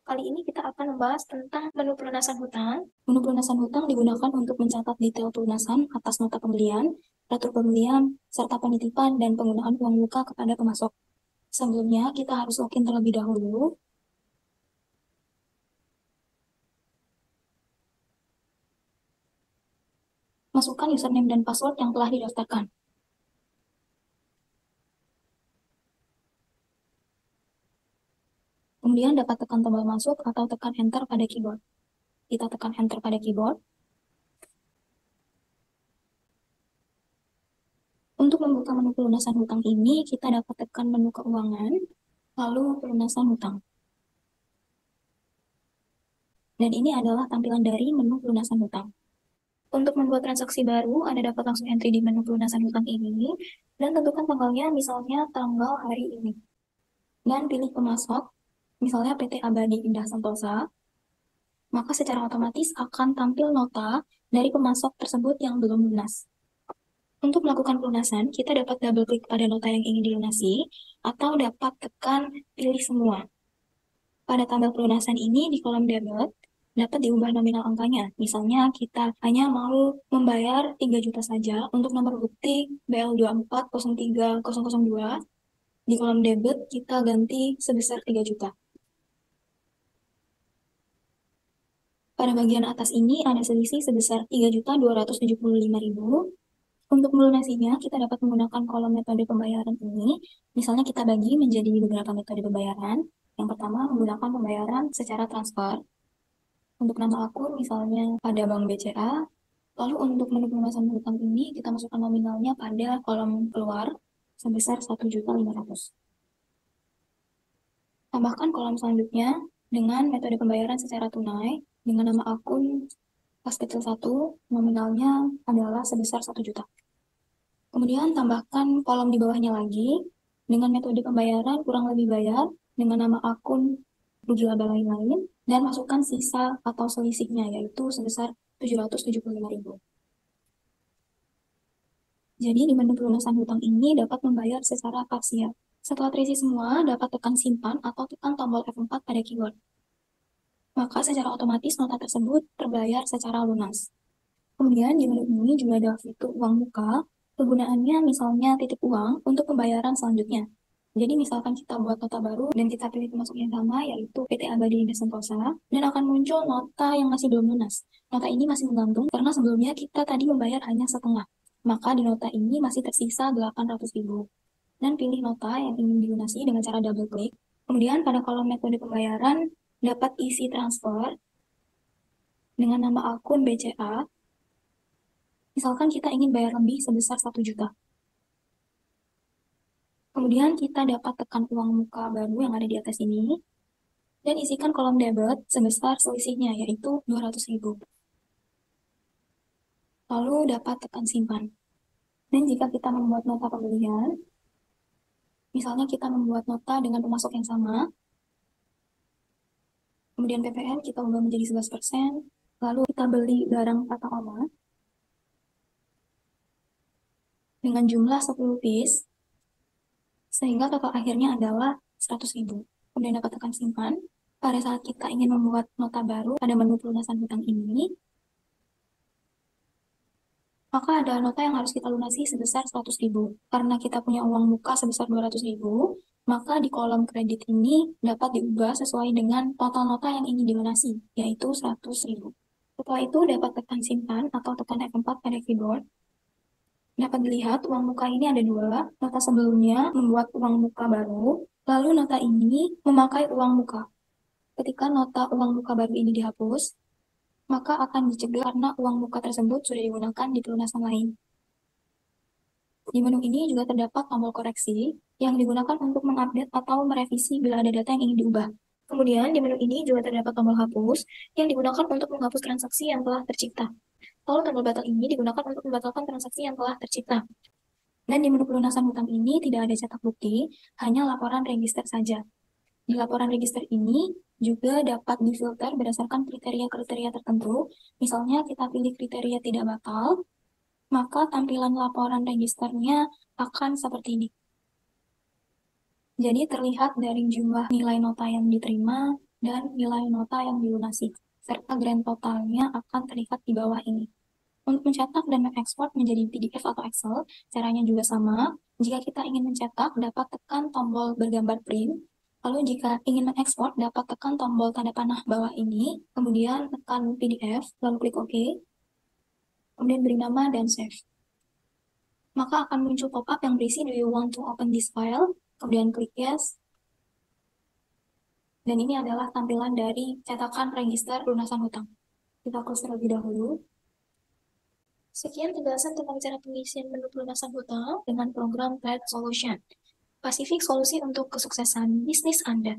Kali ini kita akan membahas tentang menu pelunasan hutang. Menu pelunasan hutang digunakan untuk mencatat detail pelunasan atas nota pembelian, retur pembelian, serta penitipan dan penggunaan uang muka kepada pemasok. Sebelumnya, kita harus login terlebih dahulu. Masukkan username dan password yang telah didaftarkan. Kemudian dapat tekan tombol masuk atau tekan enter pada keyboard. Kita tekan enter pada keyboard. Untuk membuka menu pelunasan hutang ini, kita dapat tekan menu keuangan, lalu pelunasan hutang. Dan ini adalah tampilan dari menu pelunasan hutang. Untuk membuat transaksi baru, Anda dapat langsung entry di menu pelunasan hutang ini, dan tentukan tanggalnya, misalnya tanggal hari ini. Dan pilih pemasok, misalnya PT Abadi Indah Sentosa, maka secara otomatis akan tampil nota dari pemasok tersebut yang belum lunas. Untuk melakukan pelunasan, kita dapat double klik pada nota yang ingin dilunasi, atau dapat tekan pilih semua. Pada tabel pelunasan ini, di kolom debit, dapat diubah nominal angkanya. Misalnya, kita hanya mau membayar 3 juta saja untuk nomor bukti BL2403002. Di kolom debit, kita ganti sebesar 3 juta. Pada bagian atas ini ada selisih sebesar 3.275.000. Untuk melunasinya, kita dapat menggunakan kolom metode pembayaran ini. Misalnya kita bagi menjadi beberapa metode pembayaran. Yang pertama, menggunakan pembayaran secara transfer. Untuk nama akun, misalnya pada Bank BCA. Lalu untuk menu pelunasan hutang ini, kita masukkan nominalnya pada kolom keluar sebesar 1.500.000. Tambahkan kolom selanjutnya dengan metode pembayaran secara tunai dengan nama akun pas kecil 1, nominalnya adalah sebesar 1 juta. Kemudian tambahkan kolom di bawahnya lagi dengan metode pembayaran kurang lebih bayar dengan nama akun rugi laba lain-lain dan masukkan sisa atau selisihnya yaitu sebesar 775.000. Jadi di menu pelunasan hutang ini dapat membayar secara parsial. Setelah terisi semua, dapat tekan simpan atau tekan tombol F4 pada keyboard. Maka secara otomatis nota tersebut terbayar secara lunas. Kemudian di menu ini juga ada fitur uang muka. Kegunaannya misalnya titip uang untuk pembayaran selanjutnya. Jadi misalkan kita buat nota baru dan kita pilih pemasok yang sama yaitu PT Abadi Indah Sentosa dan akan muncul nota yang masih belum lunas. Nota ini masih menggantung karena sebelumnya kita tadi membayar hanya setengah. Maka di nota ini masih tersisa 800.000. Dan pilih nota yang ingin dilunasi dengan cara double klik. Kemudian pada kolom metode pembayaran dapat isi transfer dengan nama akun BCA. Misalkan kita ingin bayar lebih sebesar 1 juta. Kemudian kita dapat tekan uang muka baru yang ada di atas ini, dan isikan kolom debit sebesar selisihnya, yaitu 200.000. Lalu dapat tekan simpan. Dan jika kita membuat nota pembelian, misalnya kita membuat nota dengan pemasok yang sama, kemudian PPN kita ubah menjadi 11%, lalu kita beli barang tata oma dengan jumlah 10 piece, sehingga total akhirnya adalah 100.000. Kemudian dapat tekan simpan. Pada saat kita ingin membuat nota baru pada menu pelunasan hutang ini, maka ada nota yang harus kita lunasi sebesar 100.000. Karena kita punya uang muka sebesar 200.000, maka di kolom kredit ini dapat diubah sesuai dengan total nota yang ingin dilunasi, yaitu 100.000. Setelah itu dapat tekan simpan atau tekan F4 pada keyboard. Dapat dilihat uang muka ini ada dua. Nota sebelumnya membuat uang muka baru, lalu nota ini memakai uang muka. Ketika nota uang muka baru ini dihapus, maka akan dicegah karena uang muka tersebut sudah digunakan di pelunasan lain. Di menu ini juga terdapat tombol koreksi yang digunakan untuk mengupdate atau merevisi bila ada data yang ingin diubah. Kemudian di menu ini juga terdapat tombol hapus yang digunakan untuk menghapus transaksi yang telah tercipta. Lalu tombol batal ini digunakan untuk membatalkan transaksi yang telah tercipta. Dan di menu pelunasan hutang ini tidak ada cetak bukti, hanya laporan register saja. Di laporan register ini juga dapat difilter berdasarkan kriteria-kriteria tertentu. Misalnya kita pilih kriteria tidak batal, maka tampilan laporan registernya akan seperti ini. Jadi terlihat dari jumlah nilai nota yang diterima, dan nilai nota yang dilunasi, serta grand totalnya akan terlihat di bawah ini. Untuk mencetak dan mengekspor menjadi PDF atau Excel, caranya juga sama. Jika kita ingin mencetak, dapat tekan tombol bergambar print. Lalu jika ingin mengekspor, dapat tekan tombol tanda panah bawah ini, kemudian tekan PDF, lalu klik OK, kemudian beri nama dan save. Maka akan muncul pop-up yang berisi "Do you want to open this file?" Kemudian klik yes. Dan ini adalah tampilan dari cetakan register lunasan hutang. Kita close terlebih dahulu. Sekian penjelasan tentang cara pengisian menu pelunasan hutang dengan program Trade Solution. Pasifik solusi untuk kesuksesan bisnis Anda.